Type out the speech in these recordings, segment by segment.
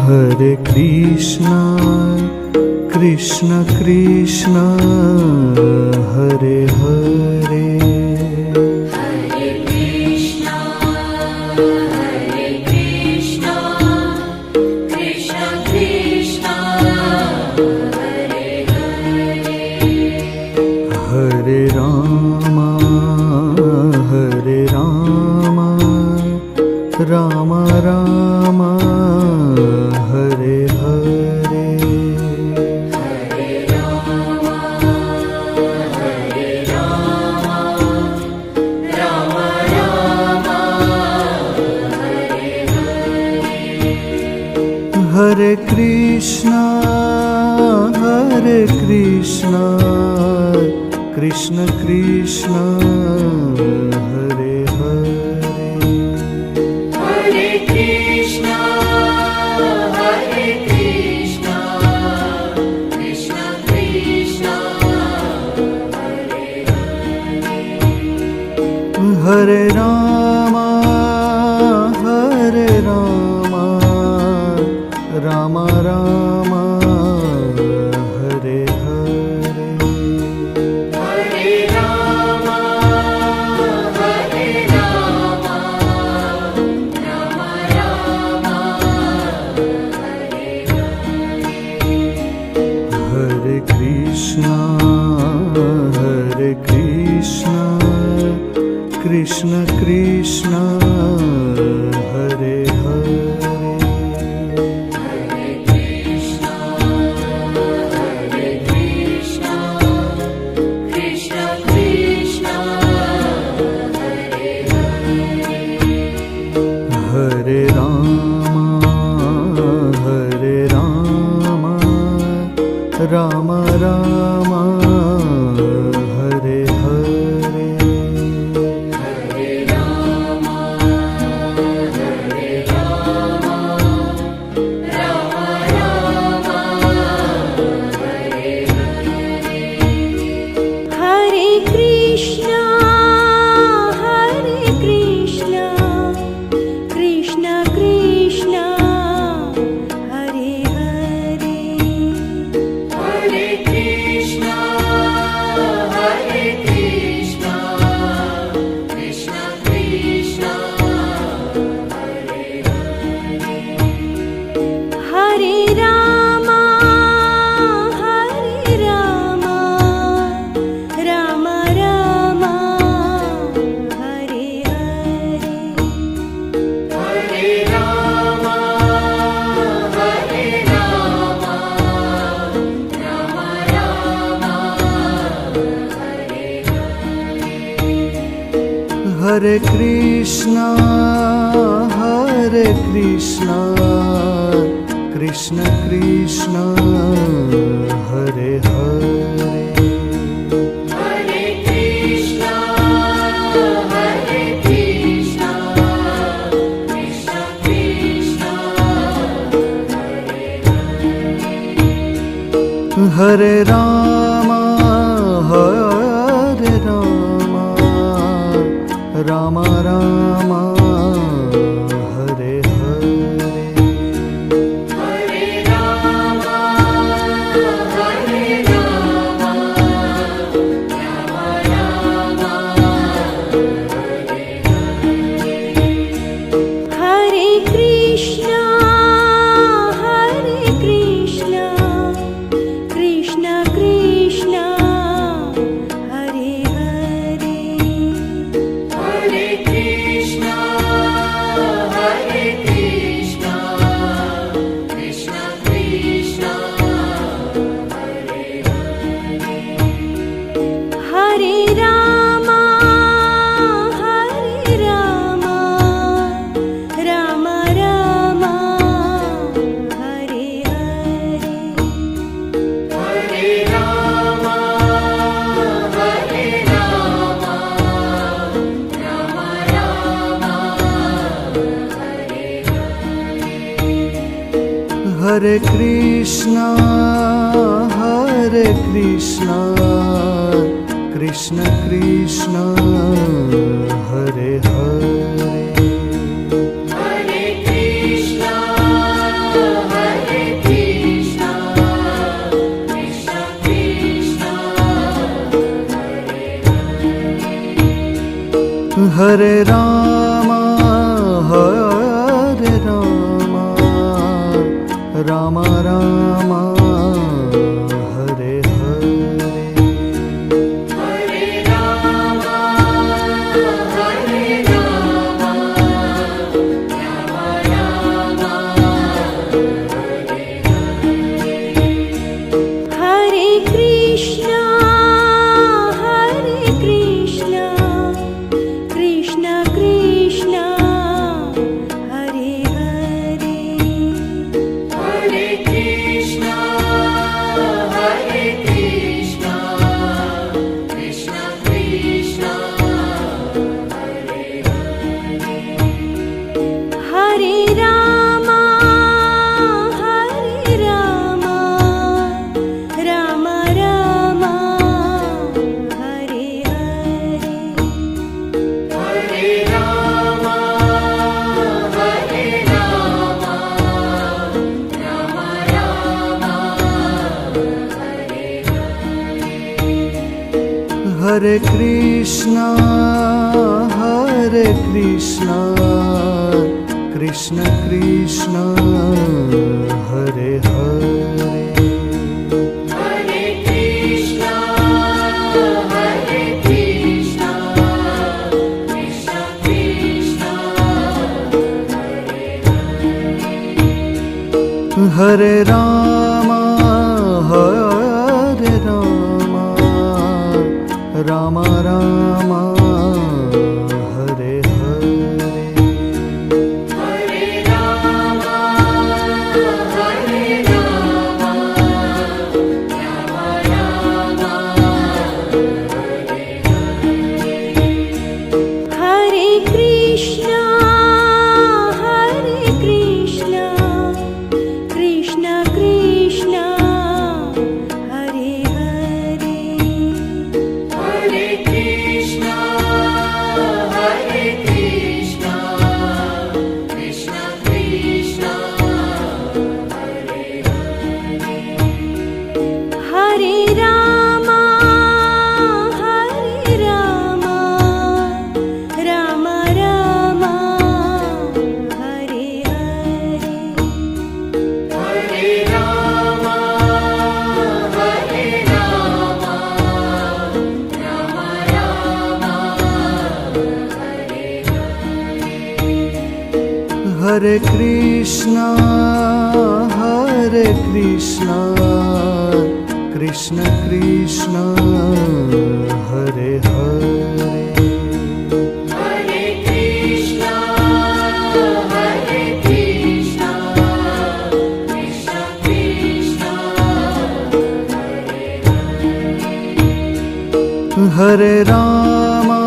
Hare Krishna, Krishna Krishna, Hare Hare. Hare Krishna, Krishna Krishna, Hare Hare. Hare Rama, Rama Rama, Hare Hare. Hare Rama, Rama Rama, Hare Hare. Hare Krishna, Krishna Krishna, Hare Hare. Hare Krishna, Krishna Krishna, Hare Hare. Hare Rama, Rama Rama, Hare Hare. Hare Rama, Rama Rama, Hare Hare. Hare Krishna, Krishna Krishna, Hare Hare. Hare Krishna, Krishna Krishna, Hare Hare. Hare Rama, Rama Rama, Hare Hare. Hare Rama, Rama Rama, Hare Hare. Hare Krishna, Krishna Krishna, Hare Hare. Hare Krishna, Krishna Krishna, Hare Hare. Hare Rama, Rama Rama, Hare Hare. Hare Rama, Rama Rama, Hare Hare. Hare Krishna, Krishna Krishna, Hare Hare. Hare Krishna, Krishna Krishna, Hare Hare. Hare Rama, Rama Rama, Hare Hare. Hare Rama, Rama Rama, Hare Hare. Hare Krishna, Krishna Krishna, Hare Hare. Hare Krishna, Krishna Krishna, Hare Hare. Hare Rama, Rama Rama, Hare Hare. Hare Rama, Rama Rama, Hare Hare. Hare Krishna, Krishna Krishna, Hare Hare. Hare Rama, Hare Rama, Rama Rama, Hare Hare. Hare Rama, Hare Rama, Rama Rama, Hare Krishna, Krishna Krishna, Hare Hare. Hare Krishna, Hare Krishna, Krishna Krishna, Hare Hare. Hare Rama, Hare Rama, Rama Rama, Hare Hare. Hare Rama, Hare Rama, Rama Rama, Hare Hare. Hare Krishna, Krishna Krishna, Hare Hare. Hare Krishna, Hare Krishna, Krishna Krishna, Hare Hare. Hare Rama, Hare Rama, Rama Rama, Hare Hare. Hare Rama, Hare Rama, Rama Rama, Hare Hare. Hare Krishna, Krishna Krishna, Hare Hare. Hare Krishna, Hare Krishna, Krishna Krishna, Hare Hare. Hare Rama, Hare Rama, Rama Rama, Hare Hare. Hare Rama, Hare Rama, Rama Rama, Hare Hare. Hare Krishna, Krishna Krishna, Hare Hare. Hare Krishna, Hare Krishna, Krishna Krishna, Hare Hare. Hare Rama,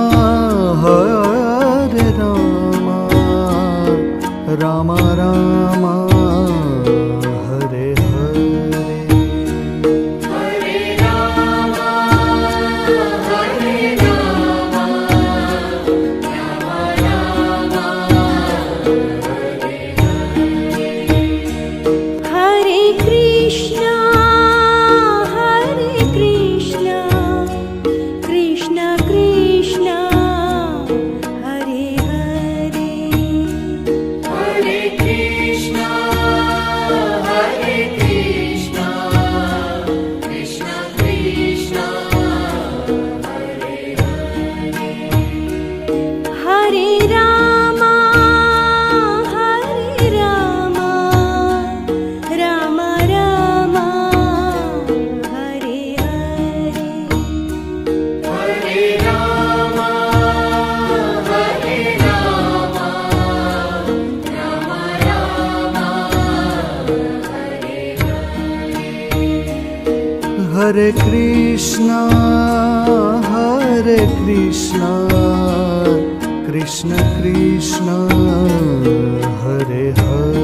Hare Rama, Rama Rama, Hare Hare. Hare Rama, Hare Rama, Rama Rama, Hare Hare. Hare Krishna, Krishna Krishna, Hare Hare. Hare Krishna, Hare Krishna, Krishna Krishna, Hare Hare. Hare Rama, Hare Rama, Rama Rama, Hare Hare. Hare Rama, Hare Rama, Rama Rama, Hare Hare. Hare Krishna, Krishna Krishna, Hare Hare.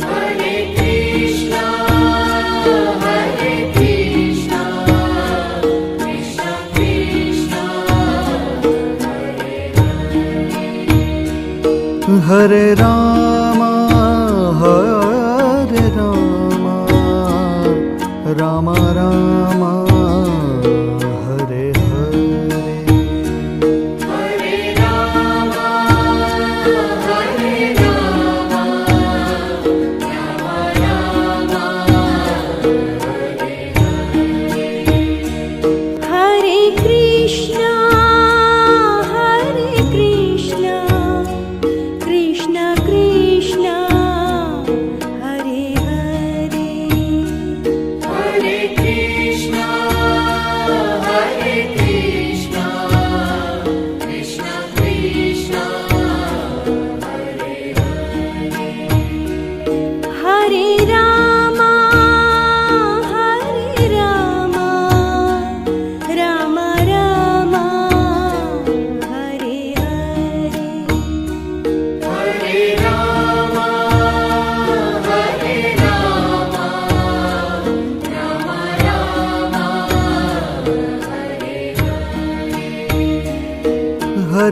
Hare Krishna, Hare Krishna, Krishna Krishna, Hare Hare. Hare Rama, Hare Rama, Rama Rama, Hare Hare. Hare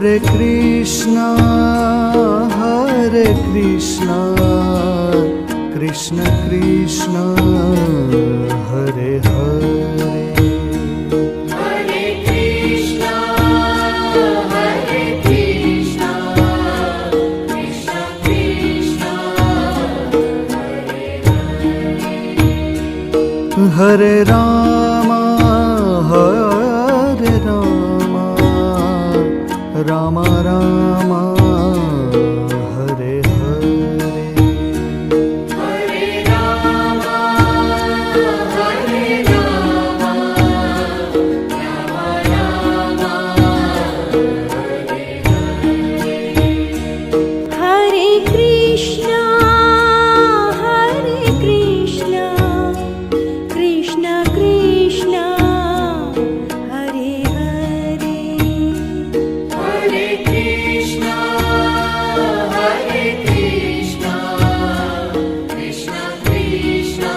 Hare Krishna, Krishna Krishna, Hare Hare, Hare Krishna, Krishna Krishna, Hare Rama, Rama Rama, Hare Hare, Hare Rama, Rama Rama, Hare Krishna, Krishna Krishna, Hare Hare, Hare Krishna, Krishna Krishna,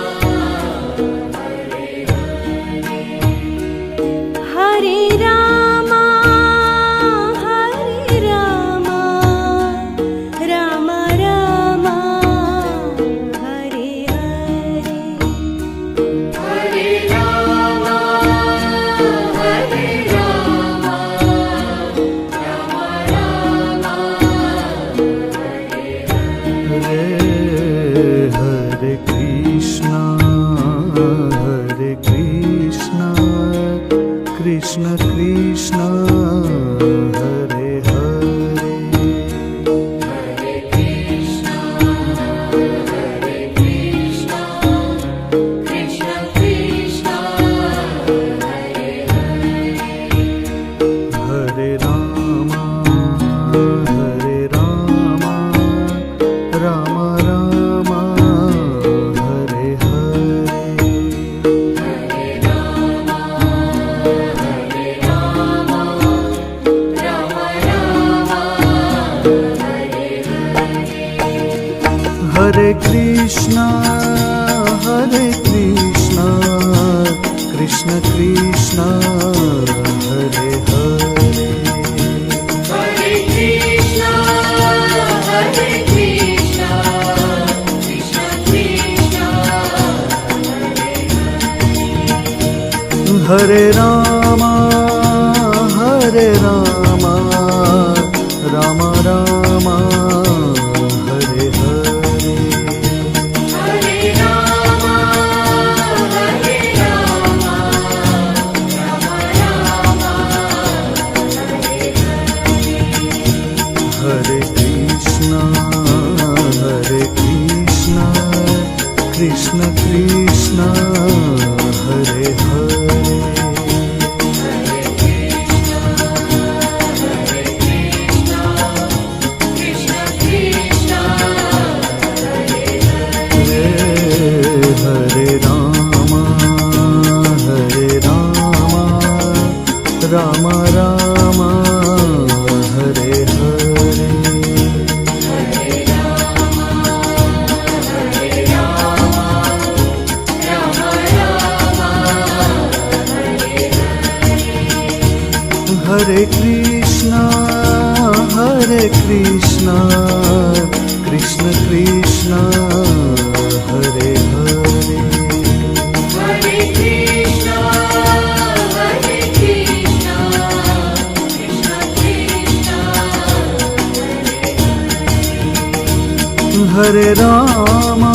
Hare Rama, Rama Rama, Hare Hare, Hare Rama, Hare Krishna, Krishna Krishna, Hare Hare, Hare Krishna, Krishna Krishna, Hare Rama, Rama Rama, Hare Hare, Hare Krishna, Krishna Krishna, Hare Hare, Hare Krishna, Krishna Krishna, Hare Rama, Rama Rama, Hare Hare, Hare Rama, Hare Krishna, Krishna Krishna, Hare Hare, Krishna Krishna, Hare Rama, Rama Rama, Hare Hare, Hare Krishna, Krishna Krishna, Hare Hare, Hare Krishna, Krishna Krishna, Hare Rama,